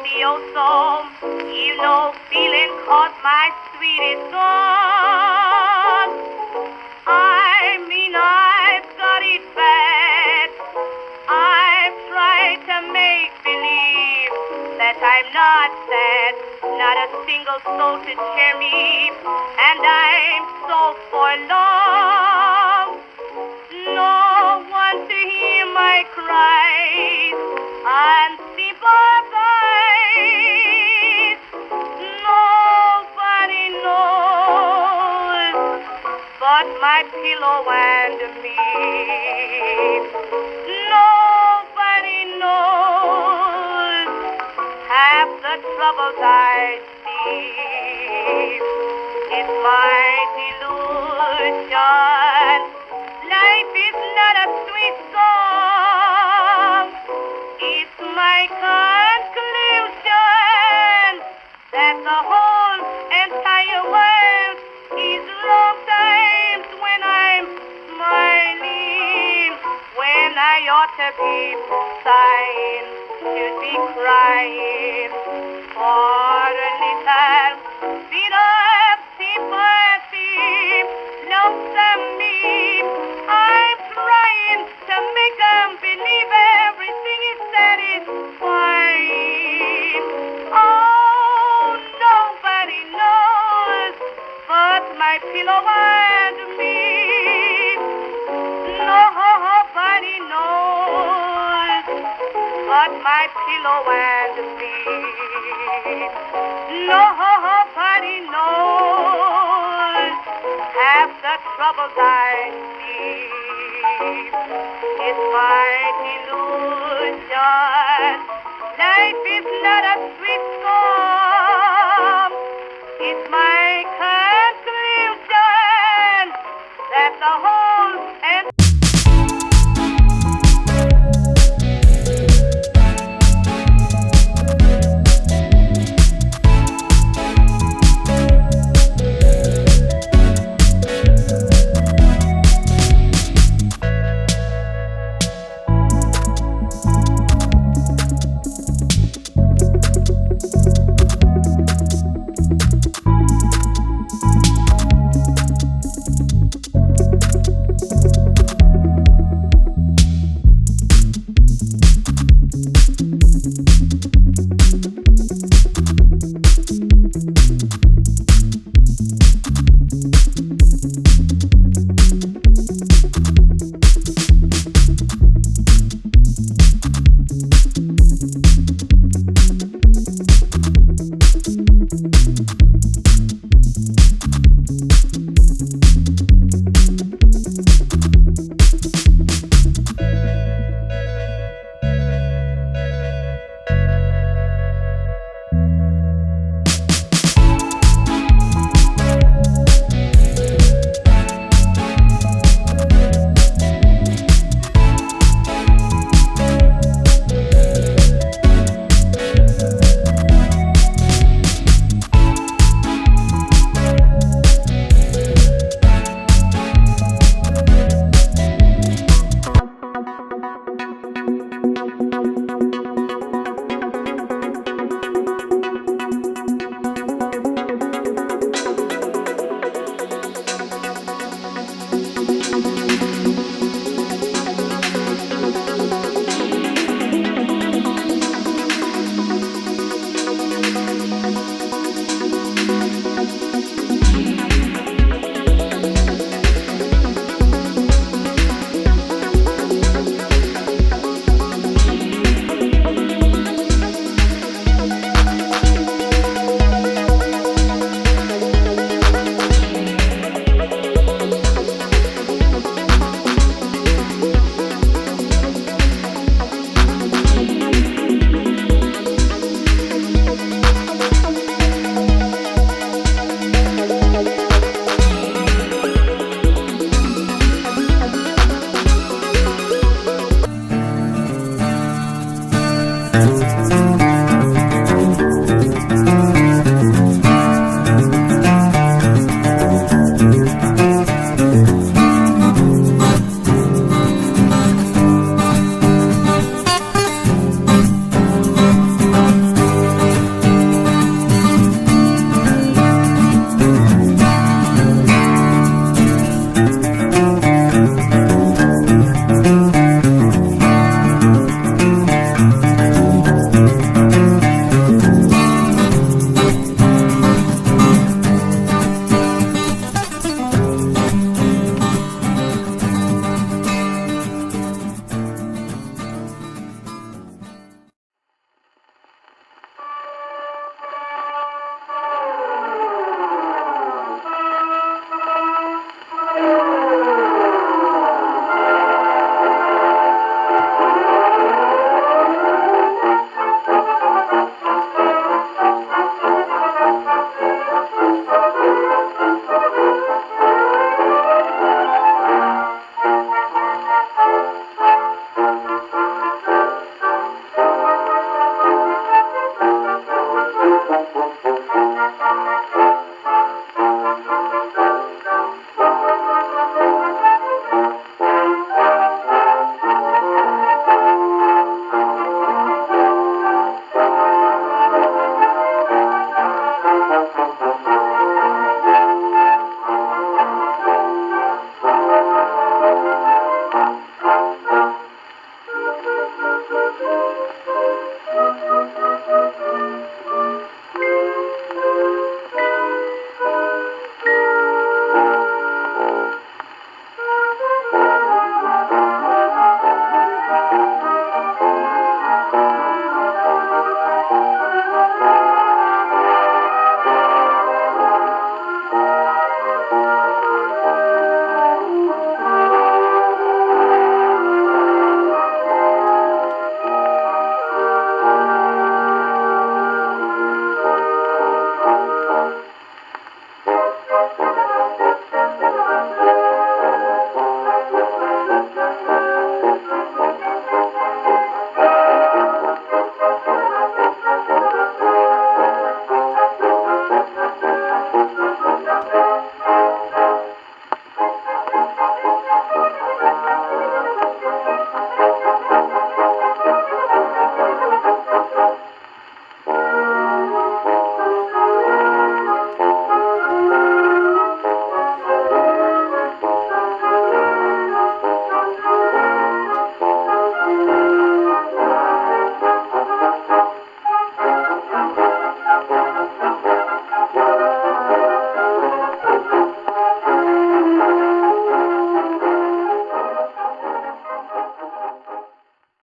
mafioso, you know, feeling caught my sweetest song. I mean, I've got it bad. I've tried to make believe that I'm not sad, not a single soul to cheer me, and I'm so forlorn. No one to hear my cries, unsympathized. Nobody knows but my pillow and me. Nobody knows half the troubles I see. It's my delusion. Life is not a sweet song. It's my conclusion that the whole entire world is wrong times when I'm smiling, when I ought to be sighing, should be crying for a little bit of sympathy. Lonesome me, I'm trying to make them believe everything is satisfying. Oh, nobody knows but my pillow and me. Nobody knows but my pillow and me. Nobody knows half the troubles I see. It's my delusion.